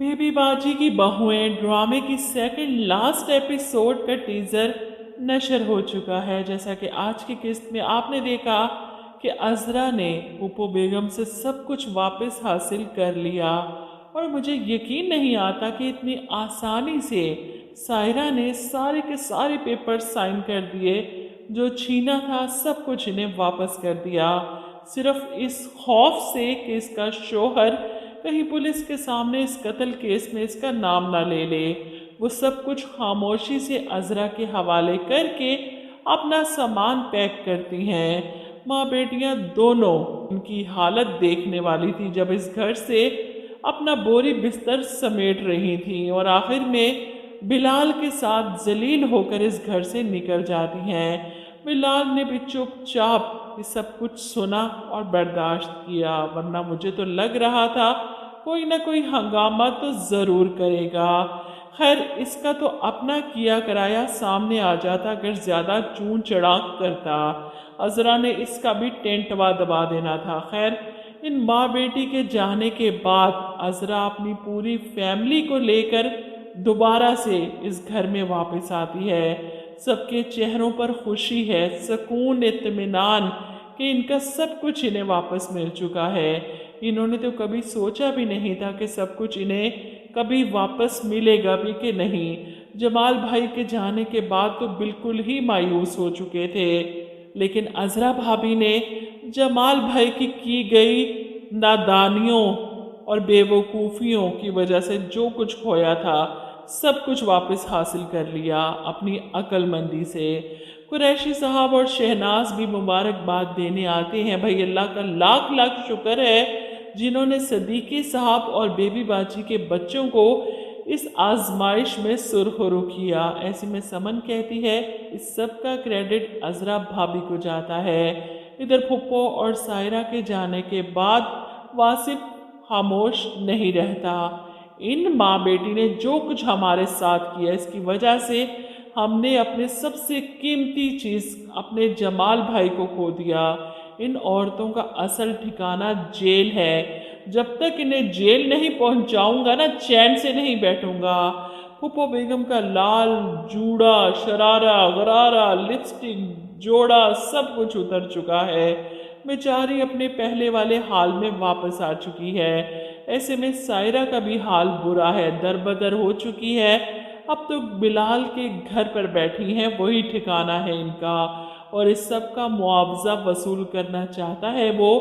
Baby बाजी की बहुएं ड्रामे की सेकंड लास्ट एपिसोड का टीजर नशर हो चुका है। जैसा कि आज की किस्त में आपने देखा कि अजरा ने पुप्पो बेगम से सब कुछ वापस हासिल कर लिया और मुझे यकीन नहीं आता कि इतनी आसानी से सायरा ने सारे के सारे पेपर साइन कर दिए। जो छीना था सब कुछ इन्हें वापस कर दिया, सिर्फ इस खौफ से कि इसका शोहर कहीं पुलिस के सामने इस कत्ल केस में इसका नाम ना ले ले। वो सब कुछ खामोशी से अजरा के हवाले करके अपना सामान पैक करती हैं। माँ बेटियां दोनों उनकी हालत देखने वाली थी जब इस घर से अपना बोरी बिस्तर समेट रही थी और आखिर में बिलाल के साथ जलील होकर इस घर से निकल जाती हैं। बिलाल ने भी चुपचाप ये सब कुछ सुना और बर्दाश्त किया, वरना मुझे तो लग रहा था कोई ना कोई हंगामा तो जरूर करेगा। खैर, इसका तो अपना किया कराया सामने आ जाता अगर ज्यादा चून चढ़ाक करता। अजरा ने इसका भी टेंटवा दबा देना था। खैर, इन माँ बेटी के जाने के बाद अजरा अपनी पूरी फैमिली को लेकर दोबारा से इस घर में वापस आती है। सबके चेहरों पर खुशी है, सुकून, इत्मीनान कि इनका सब कुछ इन्हें वापस मिल चुका है। इन्होंने तो कभी सोचा भी नहीं था कि सब कुछ इन्हें कभी वापस मिलेगा भी कि नहीं। जमाल भाई के जाने के बाद तो बिल्कुल ही मायूस हो चुके थे, लेकिन अजरा भाभी ने जमाल भाई की गई नादानियों और बेवकूफ़ियों की वजह से जो कुछ खोया था सब कुछ वापस हासिल कर लिया अपनी अक्लमंदी से। कुरैशी साहब और शहनाज भी मुबारकबाद देने आते हैं। भाई, अल्लाह का लाख लाख शुक्र है जिन्होंने सदीकी साहब और बेबी बाजी के बच्चों को इस आजमाइश में सुरखरू किया। ऐसे में समन कहती है इस सब का क्रेडिट अजरा भाभी को जाता है। इधर फुप्पो और सायरा के जाने के बाद वासिफ खामोश नहीं रहता। इन माँ बेटी ने जो कुछ हमारे साथ किया इसकी वजह से हमने अपने सबसे कीमती चीज अपने जमाल भाई को खो दिया। इन औरतों का असल ठिकाना जेल है। जब तक इन्हें जेल नहीं पहुंचाऊंगा ना, चैन से नहीं बैठूंगा। फुप्पो बेगम का लाल जूड़ा, शरारा, गरारा, लिपस्टिक, जोड़ा सब कुछ उतर चुका है। बेचारी अपने पहले वाले हाल में वापस आ चुकी है। ऐसे में सायरा का भी हाल बुरा है, दरबदर हो चुकी है। अब तो बिलाल के घर पर बैठी हैं, वही ठिकाना है इनका और इस सब का मुआवजा वसूल करना चाहता है वो।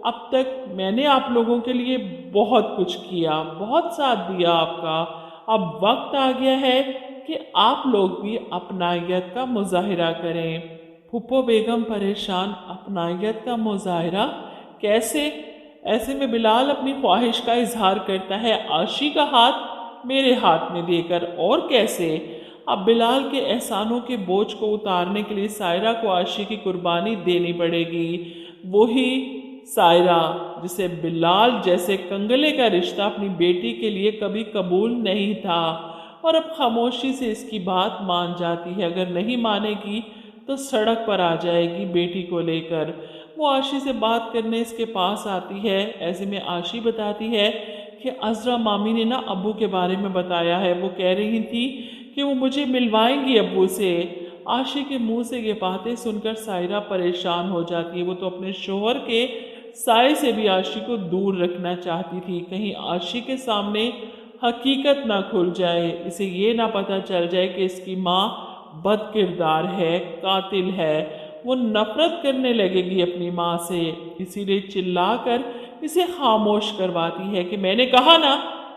अब तक मैंने आप लोगों के लिए बहुत कुछ किया, बहुत साथ दिया आपका। अब वक्त आ गया है कि आप लोग भी अपनायत का मुजाहिरा करें। फुप्पो बेगम परेशान, अपनायत का मुजाहिरा कैसे? ऐसे में बिलाल अपनी ख्वाहिश का इजहार करता है आशी का हाथ मेरे हाथ में देकर। और कैसे? अब बिलाल के एहसानों के बोझ को उतारने के लिए सायरा को आशी की कुर्बानी देनी पड़ेगी। वही सायरा जिसे बिलाल जैसे कंगले का रिश्ता अपनी बेटी के लिए कभी कबूल नहीं था और अब खामोशी से इसकी बात मान जाती है। अगर नहीं मानेगी तो सड़क पर आ जाएगी बेटी को लेकर। वो आशी से बात करने इसके पास आती है। ऐसे में आशी बताती है कि अजरा मामी ने ना अब्बू के बारे में बताया है। वो कह रही थी कि वो मुझे मिलवाएंगी अब्बू से। आशी के मुंह से ये बातें सुनकर सायरा परेशान हो जाती है। वो तो अपने शोहर के साय से भी आशी को दूर रखना चाहती थी, कहीं आशी के सामने हकीकत ना खुल जाए, इसे ये ना पता चल जाए कि इसकी माँ बद किरदार है, कातिल है। वो नफरत करने लगेगी अपनी माँ से, इसीलिए चिल्लाकर इसे खामोश करवाती है कि मैंने कहा ना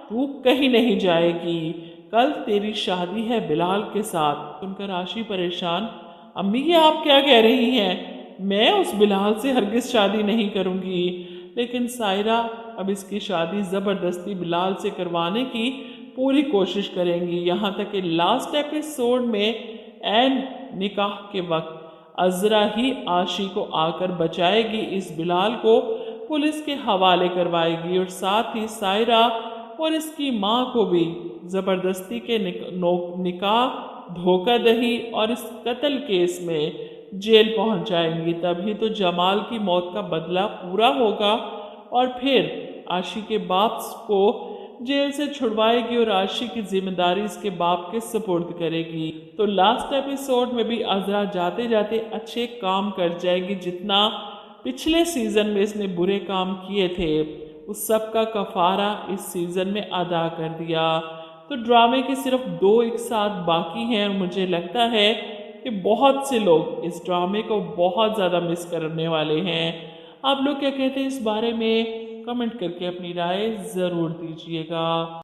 तू कहीं नहीं जाएगी, कल तेरी शादी है बिलाल के साथ। सुनकर आशी परेशान, अम्मी ये आप क्या कह रही हैं? मैं उस बिलाल से हरगिज शादी नहीं करूंगी। लेकिन सायरा अब इसकी शादी जबरदस्ती बिलाल से करवाने की पूरी कोशिश करेंगी। यहाँ तक कि लास्ट एपिसोड में एन निकाह के वक्त अजरा ही आशी को आकर बचाएगी, इस बिलाल को पुलिस के हवाले करवाएगी और साथ ही सायरा और इसकी माँ को भी जबरदस्ती के निकाह, धोखाधड़ी और इस कत्ल केस में जेल पहुंच जाएंगी। तभी तो जमाल की मौत का बदला पूरा होगा और फिर आशी के बाप को जेल से छुड़वाएगी और आशी की जिम्मेदारी इसके बाप के सुपुर्द करेगी। तो लास्ट एपिसोड में भी अजरा जाते जाते अच्छे काम कर जाएगी। जितना पिछले सीजन में इसने बुरे काम किए थे उस सब का कफारा इस सीजन में अदा कर दिया। तो ड्रामे के सिर्फ 2 एक साथ बाकी हैं और मुझे लगता है कि बहुत से लोग इस ड्रामे को बहुत ज़्यादा मिस करने वाले हैं। आप लोग क्या कहते हैं इस बारे में? कमेंट करके अपनी राय ज़रूर दीजिएगा।